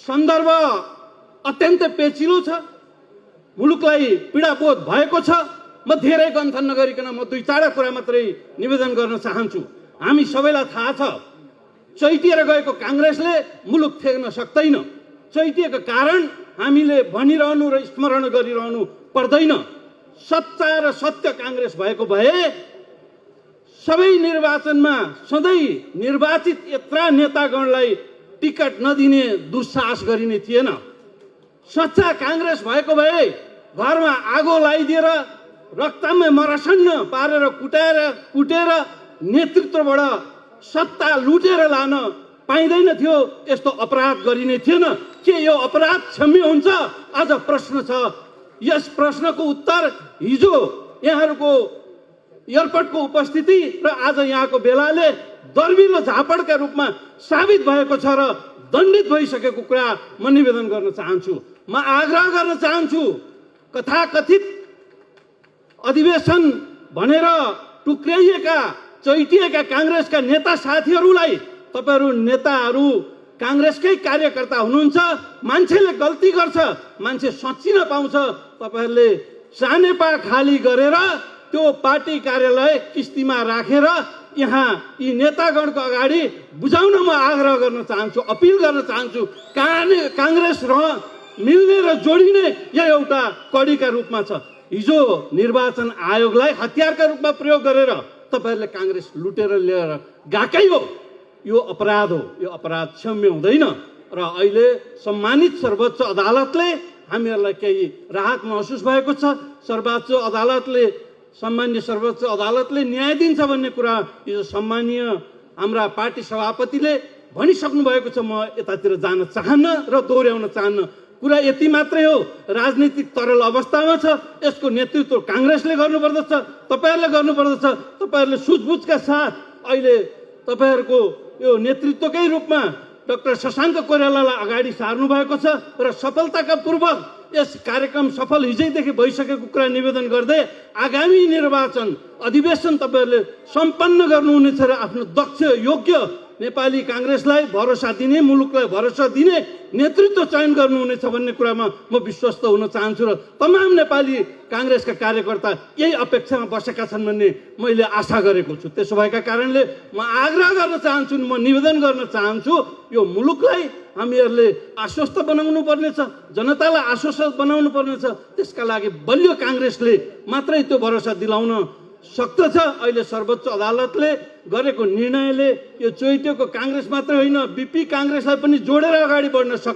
सन्दर्भ अत्यन्तै पेचिलो छ, मुलुकलाई पीडाबोध भएको छ। म धेरै गन्थन नगरिकन म दुई चारवटा कुरा मात्रै निवेदन गर्न चाहन्छु। हामी सबैलाई थाहा छ, चैतिएर गएको काङ्ग्रेसले मुलुक थेग्न सक्दैन। चैतिएको कारण हामीले भनिरहनु र स्मरण गरिरहनु पर्दैन। सच्चा र सत्य काङ्ग्रेस भएको भए सबै निर्वाचनमा सधैँ निर्वाचित यत्रा नेतागणलाई टिकट नदिने दुस्साहस गरिने थिएन। सच्चा काङ्ग्रेस भएको भए घरमा आगो लगाइदिएर रक्तमै मरसन्न पारेर कुटेर नेतृत्वबाट सत्ता लुटेर लान पाइँदैन थियो। यस्तो अपराध गरिने थिएन। के यो अपराध क्षम्य हुन्छ? आज प्रश्न छ। यस प्रश्नको उत्तर हिजो यहाँहरूको एयरपोर्टको उपस्थिति र आज यहाँको बेलाले दर्विलो झापडका रूपमा साबित भएको छ र दण्डित भइसकेको कुरा म निवेदन गर्न चाहन्छु। म आग्रह गर्न चाहन्छु, कथाकथित अधिवेशन भनेर टुक्र्याइएका चैतिएका काङ्ग्रेसका नेता साथीहरूलाई तपाईहरू नेताहरू काङ्ग्रेसकै कार्यकर्ता हुनुहुन्छ। मान्छेले गल्ती गर्छ, मान्छे सच्चिन पाउँछ। तपाईहरूले सानेपा खाली गरेर त्यो पार्टी कार्यालय किस्तीमा राखेर यहाँ यी नेतागणको अगाडि बुझाउन म आग्रह गर्न चाहन्छु, अपिल गर्न चाहन्छु। काङ्ग्रेस र मिल्ने र जोडिने यो एउटा कडीका रूपमा छ। हिजो निर्वाचन आयोगलाई हतियारका रूपमा प्रयोग गरेर तपाईहरूले काङ्ग्रेस लुटेर लिएर गएकै हो। यो अपराध हो। यो अपराध क्षम्य हुँदैन। र अहिले सम्मानित सर्वोच्च अदालतले हामीहरूलाई केही राहत महसुस भएको छ। सम्मान्य सर्वोच्च अदालतले न्याय दिन्छ भन्ने कुरा हिजो सम्मानीय हाम्रा पार्टी सभापतिले भनिसक्नु भएको छ। म यतातिर जान चाहन्न र दोहोऱ्याउन चाहन्न। कुरा यति मात्रै हो, राजनीतिक तरल अवस्थामा छ। यसको नेतृत्व काङ्ग्रेसले गर्नुपर्दछ, तपाईहरूले गर्नुपर्दछ। तपाईहरूले सुझबुझका साथ अहिले तपाईहरूको यो नेतृत्वकै रूपमा डाक्टर शशाङ्क कोइरालालाई अगाडि सार्नु भएको छ र सफलताका पूर्वक यस कार्यक्रम सफल हिजैदेखि भइसकेको कुरा निवेदन गर्दै आगामी निर्वाचन अधिवेशन तपाईहरूले सम्पन्न गर्नुहुनेछ र आफ्नो दक्ष योग्य नेपाली काङ्ग्रेसलाई भरोसा दिने, मुलुकलाई भरोसा दिने नेतृत्व चयन गर्नुहुनेछ भन्ने कुरामा म विश्वस्त हुन चाहन्छु र तमाम नेपाली काङ्ग्रेसका कार्यकर्ता यही अपेक्षामा बसेका छन् भन्ने मैले आशा गरेको छु। त्यसो भएका कारणले म आग्रह गर्न चाहन्छु, म निवेदन गर्न चाहन्छु, यो मुलुकलाई हामीहरूले आश्वस्त बनाउनु पर्नेछ, जनतालाई आश्वस्त बनाउनु पर्नेछ। त्यसका लागि बलियो काङ्ग्रेसले मात्रै त्यो भरोसा दिलाउन सक्दछ। अहिले सर्वोच्च अदालतले गरेको निर्णयले यो चैतिएको काङ्ग्रेस मात्रै होइन, बिपी काङ्ग्रेसलाई पनि जोडेर अगाडि बढ्न सक्छ।